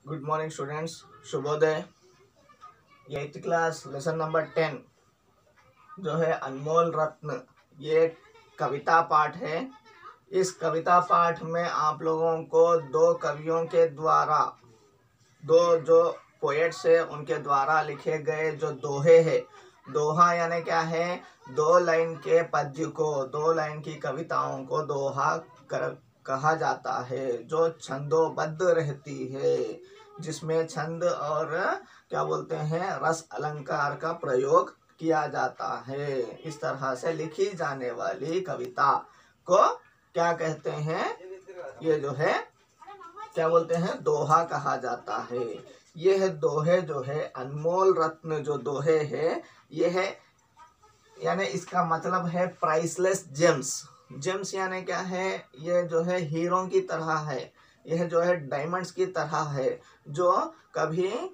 Good morning students, शुभोदय। 8th class lesson number 10 जो है अनमोल रत्न, ये कविता पाठ है। इस कविता पाठ में आप लोगों को दो कवियों के द्वारा, दो जो पोएट्स है उनके द्वारा लिखे गए जो दोहे हैं। दोहा यानी क्या है? दो लाइन के पद्य को, दो लाइन की कविताओं को दोहा कहा जाता है, जो छंदोबद्ध रहती है, जिसमें छंद और क्या बोलते हैं रस अलंकार का प्रयोग किया जाता है। इस तरह से लिखी जाने वाली कविता को क्या कहते हैं? ये जो है क्या बोलते हैं? दोहा कहा जाता है। यह दोहे जो है अनमोल रत्न जो दोहे है, ये है यानी इसका मतलब है प्राइसलेस जेम्स। जेम्स यानी क्या है? ये जो है हीरो की तरह है, यह जो है डायमंड्स की तरह है, जो कभी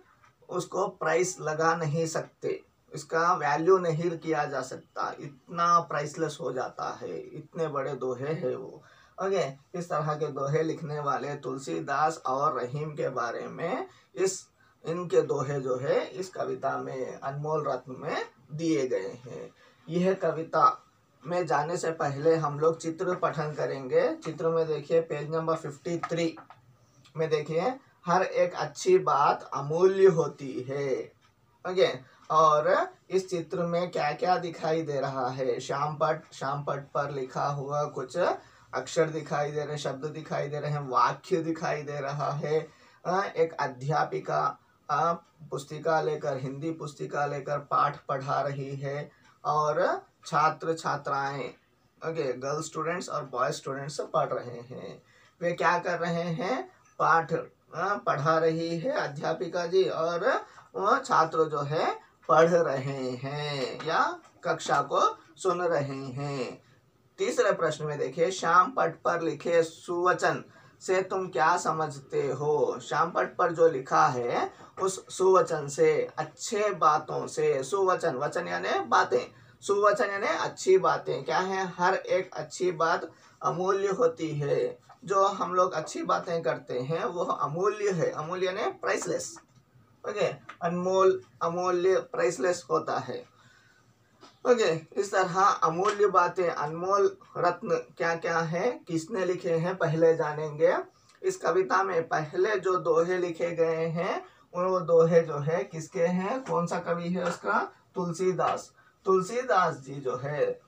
उसको प्राइस लगा नहीं सकते, इसका वैल्यू नहीं किया जा सकता, इतना प्राइसलेस हो जाता है। इतने बड़े दोहे है वो। ओके, इस तरह के दोहे लिखने वाले तुलसीदास और रहीम के बारे में इनके दोहे जो है इस कविता में अनमोल रत्न में दिए गए हैं। यह कविता में जाने से पहले हम लोग चित्र पठन करेंगे। चित्र में देखिए पेज नंबर 53 में देखिए, हर एक अच्छी बात अमूल्य होती है। ओके, और इस चित्र में क्या क्या दिखाई दे रहा है? श्याम पट पर लिखा हुआ कुछ अक्षर दिखाई दे रहे, शब्द दिखाई दे रहे हैं, वाक्य दिखाई दे रहा है। एक अध्यापिका पुस्तिका लेकर, हिंदी पुस्तिका लेकर पाठ पढ़ा रही है, और छात्र छात्राएं, ओके, गर्ल स्टूडेंट्स और बॉय स्टूडेंट्स पढ़ रहे हैं। वे क्या कर रहे हैं? पाठ पढ़ा रही है अध्यापिका जी, और वह छात्र जो है पढ़ रहे हैं या कक्षा को सुन रहे हैं। तीसरे प्रश्न में देखिए, श्याम पट पर लिखे सुवचन से तुम क्या समझते हो? श्याम पट पर जो लिखा है उस सुवचन से, अच्छे बातों से, सुवचन, वचन यानी बातें, सुवचन यानी अच्छी बातें। क्या है? हर एक अच्छी बात अमूल्य होती है। जो हम लोग अच्छी बातें करते हैं वो अमूल्य है। अमूल्य यानी प्राइसलेस। ओके, अनमोल, अमूल्य, प्राइसलेस होता है। ओके, इस तरह अमूल्य बातें, अनमोल रत्न क्या क्या है, किसने लिखे हैं, पहले जानेंगे। इस कविता में पहले जो दोहे लिखे गए हैं वो दोहे जो है किसके हैं? कौन सा कवि है उसका? तुलसीदास। तुलसीदास जी जो है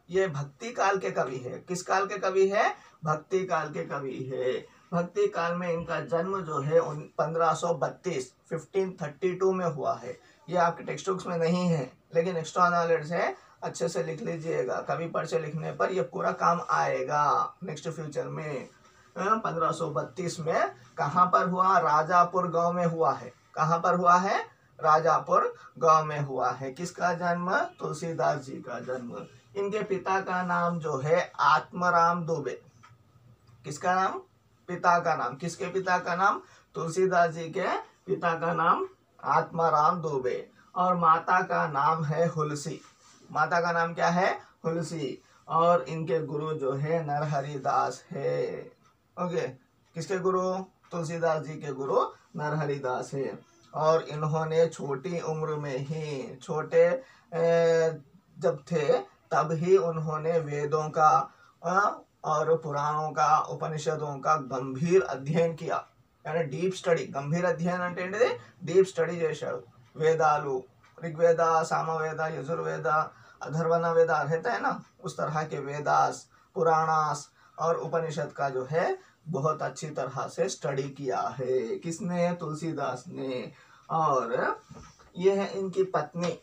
ये भक्ति काल के कवि है। किस काल के कवि है? भक्ति काल के कवि है। भक्ति काल में इनका जन्म जो है 1532 में हुआ है। ये आपके टेक्स्ट बुक्स में नहीं है, लेकिन एक्स्ट्रा नॉलेज है, अच्छे से लिख लीजिएगा। कवि पर से लिखने पर ये पूरा काम आएगा नेक्स्ट फ्यूचर में। 1532 में कहाँ पर हुआ? राजापुर गांव में हुआ है। कहाँ पर हुआ है? राजापुर गांव में हुआ है। किसका जन्म? तुलसीदास जी का जन्म। इनके पिता का नाम जो है आत्माराम दुबे। किसका नाम? पिता का नाम। किसके पिता का नाम? तुलसीदास जी के पिता का नाम आत्माराम दुबे। और माता का नाम है हुलसी। माता का नाम क्या है? हुलसी। और इनके गुरु जो है नरहरिदास है। ओके, किसके गुरु? तुलसीदास जी के गुरु नरहरिदास है। और इन्होंने छोटी उम्र में ही, छोटे जब थे तब ही उन्होंने वेदों का और पुराणों का, उपनिषदों का गंभीर अध्ययन किया, यानी डीप स्टडी। गंभीर अध्ययन అంటే डीप स्टडी చేశారు। वेदालु, ऋग्वेद, सामवेद, यजुर्वेद, अथर्वण वेद रहता है ना, उस तरह के वेदास, पुराणास और उपनिषद का जो है बहुत अच्छी तरह से स्टडी किया है। किसने? तुलसीदास ने। और यह इनकी पत्नी,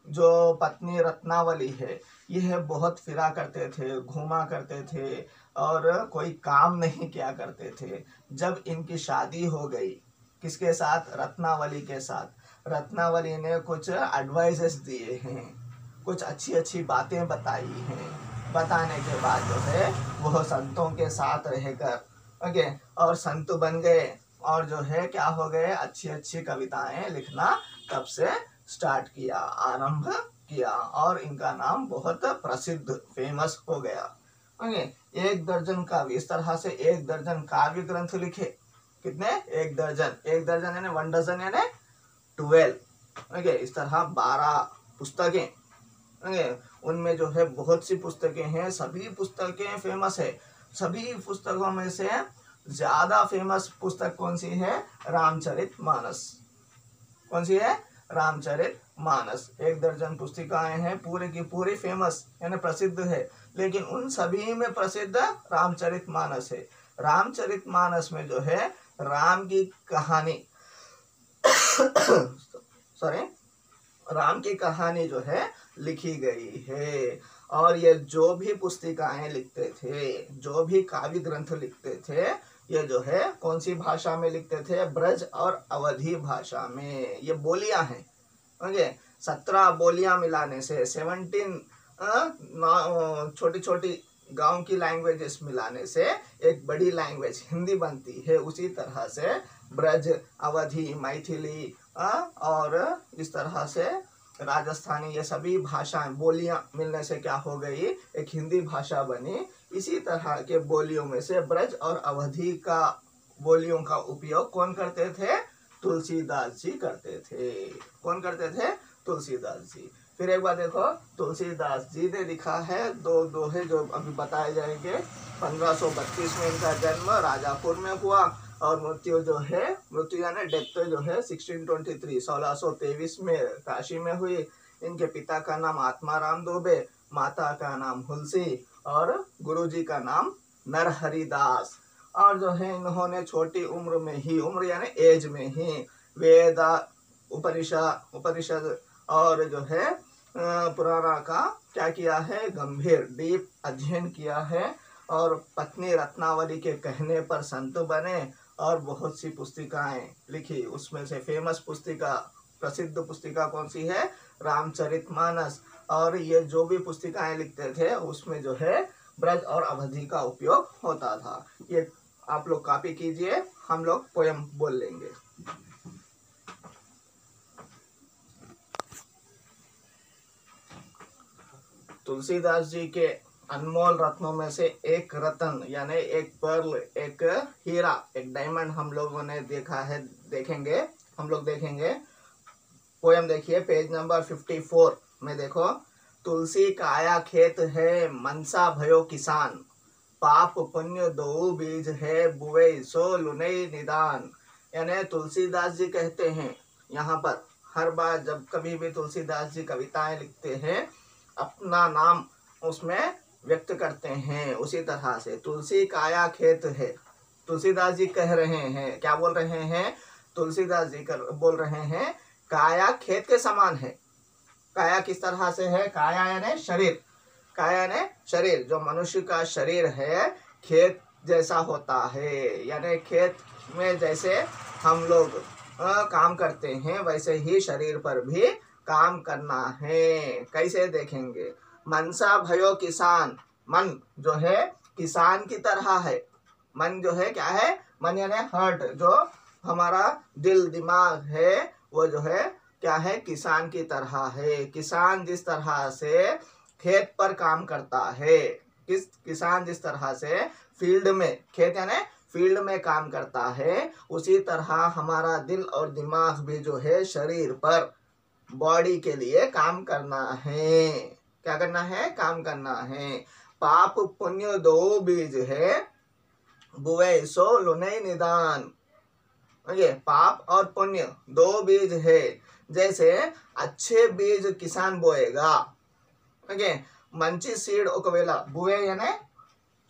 जो पत्नी रत्नावली है, यह बहुत फिरा करते थे, घूमा करते थे, और कोई काम नहीं किया करते थे। जब इनकी शादी हो गई, किसके साथ? रत्नावली के साथ। रत्नावली ने कुछ एडवाइजेस दिए हैं, कुछ अच्छी अच्छी बातें बताई हैं। बताने के बाद जो है वह संतों के साथ रहकर, ओके, और संत बन गए, और जो है क्या हो गए? अच्छी अच्छी कविताएं लिखना तब से स्टार्ट किया, आरंभ किया, और इनका नाम बहुत प्रसिद्ध, फेमस हो गया। ओके, 1 दर्जन काव्य, इस तरह से 1 दर्जन काव्य ग्रंथ लिखे। कितने? 1 दर्जन। 1 दर्जन यानी 1 डजन यानी 12। ओके, इस तरह 12 पुस्तकें। ओके, उनमें जो है बहुत सी पुस्तकें हैं, सभी पुस्तकें फेमस है। सभी पुस्तकों में से ज्यादा फेमस पुस्तक कौन सी है? रामचरितमानस। कौन सी है? रामचरितमानस। 1 दर्जन पुस्तिकाएं हैं, पूरी की पूरी फेमस यानी प्रसिद्ध है, लेकिन उन सभी में प्रसिद्ध रामचरितमानस है। रामचरितमानस में जो है राम की कहानी सॉरी, राम की कहानी जो है लिखी गई है। और ये जो भी पुस्तिकाएं लिखते थे, जो भी काव्य ग्रंथ लिखते थे, ये जो है कौन सी भाषा में लिखते थे? ब्रज और अवधी भाषा में। ये बोलियां हैं। ओके, 17 बोलियां मिलाने से 17 छोटी छोटी गांव की लैंग्वेजेस मिलाने से एक बड़ी लैंग्वेज हिंदी बनती है। उसी तरह से ब्रज, अवधी, मैथिली और इस तरह से राजस्थानी, ये सभी भाषाएं बोलियां मिलने से क्या हो गई? एक हिंदी भाषा बनी। इसी तरह के बोलियों में से ब्रज और अवधी का बोलियों का उपयोग कौन करते थे? तुलसीदास जी करते थे। कौन करते थे? तुलसीदास जी। फिर एक बार देखो, तुलसीदास जी ने लिखा है 2 दोहे जो अभी बताए जाएंगे। 1532 में इनका जन्म राजापुर में हुआ और मृत्यु जो है, मृत्यु यानी डेथ जो है 1623 में काशी में हुई। इनके पिता का नाम आत्माराम दुबे, माता का नाम हुलसी और गुरुजी का नाम नरहरिदास। और जो है इन्होंने छोटी उम्र में ही, उम्र यानी एज में ही, वेद, उपनिषद और जो है पुराना का क्या किया है? गंभीर डीप अध्ययन किया है। और पत्नी रत्नावली के कहने पर संत बने और बहुत सी पुस्तिकाएं लिखी। उसमें से फेमस पुस्तिका, प्रसिद्ध पुस्तिका कौन सी है? रामचरितमानस। और ये जो भी पुस्तिकाएं लिखते थे उसमें जो है ब्रज और अवधी का उपयोग होता था। ये आप लोग कॉपी कीजिए, हम लोग पोयम बोल लेंगे। तुलसीदास जी के अनमोल रत्नों में से एक रत्न यानी एक पर्ल, एक हीरा, एक डायमंड हम लोगों ने देखा है, देखेंगे, हम लोग देखेंगे। पोयम देखिए, पेज नंबर 54 में देखो। तुलसी काया खेत है, मनसा भयो किसान, पाप पुण्य दो बीज है, बुवे सो लुनई निदान। यानी तुलसीदास जी कहते हैं, यहाँ पर हर बार जब कभी भी तुलसीदास जी कविताएं लिखते हैं, अपना नाम उसमें व्यक्त करते हैं। उसी तरह से तुलसी काया खेत है, तुलसीदास जी कह रहे हैं, क्या बोल रहे हैं? तुलसीदास जी बोल रहे हैं काया खेत के समान है। काया किस तरह से है? काया यानी शरीर, काया यानी शरीर। जो मनुष्य का शरीर है खेत जैसा होता है, यानी खेत में जैसे हम लोग काम करते हैं वैसे ही शरीर पर भी काम करना है। कैसे देखेंगे? मनसा भयो किसान, मन जो है किसान की तरह है। मन जो है क्या है? मन यानी हार्ट, जो हमारा दिल दिमाग है वो जो है क्या है? किसान की तरह है। किसान जिस तरह से खेत पर काम करता है, किसान जिस तरह से फील्ड में, खेत यानी फील्ड में काम करता है, उसी तरह हमारा दिल और दिमाग भी जो है शरीर पर, बॉडी के लिए काम करना है। क्या करना है? काम करना है। पाप पुण्य दो बीज है, बुवे सो लुनई निदान। ये पाप और पुण्य 2 बीज है। जैसे अच्छे बीज किसान बोएगा, ओके, मंची सीड ఒకవేళ, बुवे यानी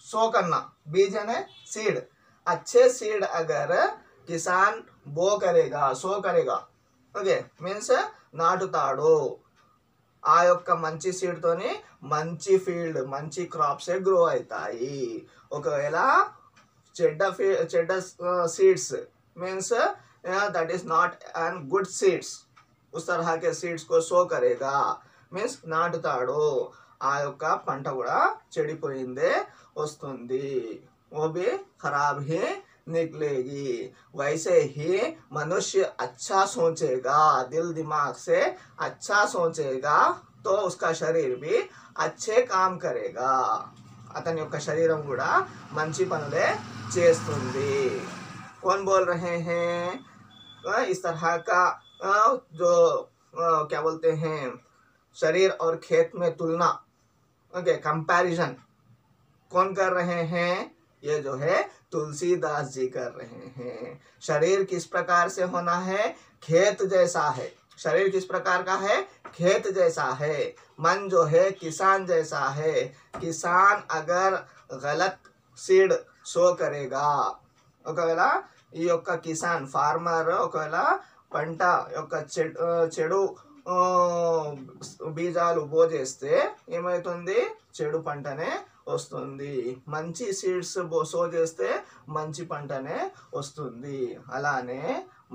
सो करना, बीज यानी सीड। अच्छे सीड अगर किसान बो करेगा, सो करेगा, ఓకే, మీన్స్ నాటుతాడు, ఆ యొక్క మంచి సీడ్ తోని మంచి ఫీల్డ్, మంచి క్రాప్స్ గ్రో అవుతాయి. ఒకవేళ చెడ్డ seeds means that is not an good seeds, उस तरह के सीड्स को सो करेगा, मीन्स నాటుతాడు, ఆ యొక్క పంట కూడా చెడిపోయిందే వస్తుంది, वो भी खराब ही निकलेगी. वैसे ही मनुष्य अच्छा सोचेगा, दिल दिमाग से अच्छा सोचेगा तो उसका शरीर भी अच्छे काम करेगा. అతని యొక్క శరీరం కూడా మంచి పనులే చేస్తుంది. कौन बोल रहे हैं? इस तरह का जो क्या बोलते हैं, शरीर और खेत में तुलना, ओके, कंपैरिजन कौन कर रहे हैं? ये जो है तुलसीदास जी कर रहे हैं। शरीर किस प्रकार से होना है? खेत जैसा है। शरीर किस प्रकार का है? खेत जैसा है। मन जो है किसान जैसा है। किसान अगर गलत सीड सो करेगा, ఒకవేళ ఈ యొక్క కిసాన్ ఫార్మర్ ఒకవేళ పంట యొక్క చెడు బీజాలు బోజేస్తే ఏమవుతుంది? చెడు పంటనే వస్తుంది. మంచి సీడ్స్ సో చేస్తే మంచి పంటనే వస్తుంది. అలానే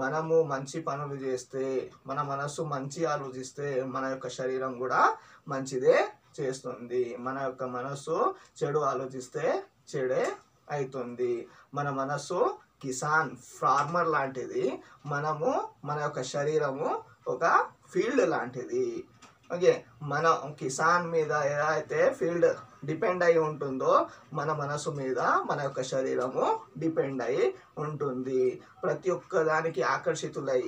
మనము మంచి పనులు చేస్తే, మన మనస్సు మంచి ఆలోచిస్తే మన యొక్క శరీరం కూడా మంచిదే చేస్తుంది. మన యొక్క మనస్సు చెడు ఆలోచిస్తే చెడే అవుతుంది. మన మనస్సు కిసాన్ ఫార్మర్ లాంటిది, మనము మన యొక్క శరీరము ఒక ఫీల్డ్ లాంటిది. ఓకే, మన కిసాన్ మీద ఏదైతే ఫీల్డ్ డిపెండ్ అయి ఉంటుందో మన మనసు మీద మన యొక్క శరీరము డిపెండ్ అయి ఉంటుంది. ప్రతి ఒక్క దానికి ఆకర్షితులై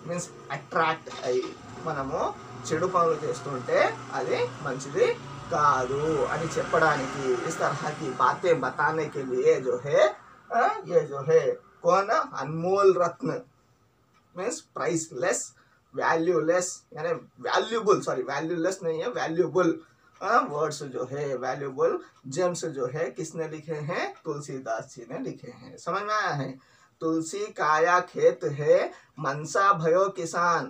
మీన్స్ అట్రాక్ట్ అయి మనము చెడు పనులు చేస్తుంటే అది మంచిది కాదు అని చెప్పడానికి ఇస్ तरह की बातें बताने के लिए जो है ये जो है कौन? अनमोल रत्न मीन्स प्राइसलेस, वैल्यूलेस, यानी वैल्यूबल, सॉरी वैल्यूलेस नहीं है, वैल्यूबल वर्ड्स जो है, वैल्यूबल जेम्स जो है किसने लिखे हैं? तुलसीदास जी ने लिखे हैं। समझ में आया है? तुलसी काया खेत है, मनसा भयो किसान।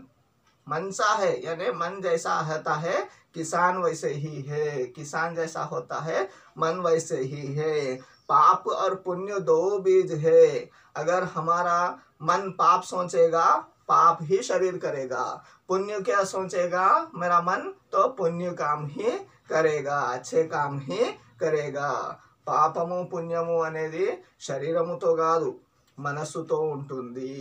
मनसा है यानी मन जैसा होता है, किसान वैसे ही है। किसान जैसा होता है, मन वैसे ही है। पाप और पुण्य दो बीज है। अगर हमारा मन पाप सोचेगा, पाप ही शरीर करेगा। पुण्य क्या सोचेगा मेरा मन? तो पुण्य काम ही करेगा, अच्छे काम ही करेगा. పాపము పుణ్యము అనేది శరీరముతో కాదు, మనస్సుతో ఉంటుంది.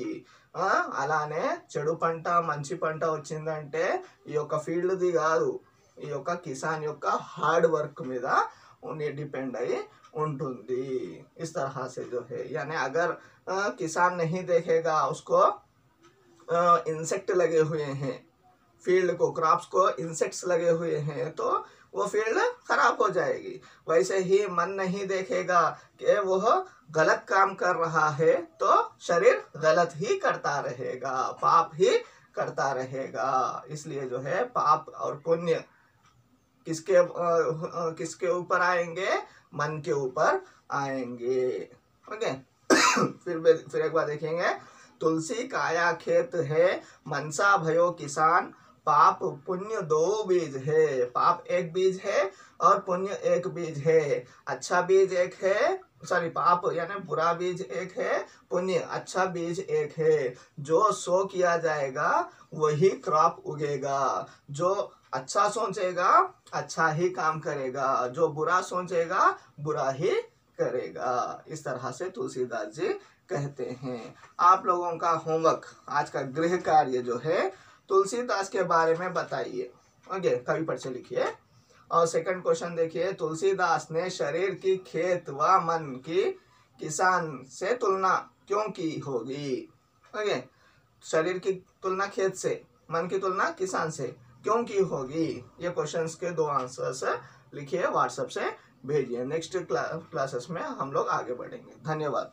అలానే చెడు పంట మంచి పంట వచ్చిందంటే ఈ యొక్క ఫీల్డ్ది కాదు, ఈ యొక్క కిసాన్ యొక్క హార్డ్ వర్క్ మీద डिपेंड आई ఉంటుంది. इस तरह से जो है यानी अगर किसान नहीं देखेगा, उसको इंसेक्ट लगे हुए हैं, फील्ड को, क्रॉप्स को इंसेक्ट्स लगे हुए हैं, तो वो फील्ड खराब हो जाएगी. वैसे ही मन नहीं देखेगा कि वह गलत काम कर रहा है, तो शरीर गलत ही करता रहेगा, पाप ही करता रहेगा. इसलिए जो है पाप और पुण्य किसके ऊपर आएंगे? मन के ऊपर आएंगे. ओके फिर एक बार देखेंगे. तुलसी काया खेत है, मनसा भयो किसान. पाप पुण्य दो बीज है. पाप एक बीज है और पुण्य एक बीज है. अच्छा बीज एक है, सॉरी पाप यानी बुरा बीज एक है, पुण्य अच्छा बीज एक है. जो सो किया जाएगा वही क्रॉप उगेगा. जो अच्छा सोचेगा अच्छा ही काम करेगा, जो बुरा सोचेगा बुरा ही करेगा. इस तरह से तुलसीदास जी कहते हैं. आप लोगों का होमवर्क, आज का गृह कार्य जो है, तुलसीदास के बारे में बताइए. ओके कवि पर से लिखिए. और सेकंड क्वेश्चन देखिए. तुलसीदास ने शरीर की खेत व मन की किसान से तुलना क्यों की होगी? ओके शरीर की तुलना खेत से, मन की तुलना किसान से क्यों की होगी? ये क्वेश्चंस के 2 आंसर्स लिखिए, व्हाट्सएप से भेजिए. नेक्स्ट क्लासेस में हम लोग आगे बढ़ेंगे. धन्यवाद.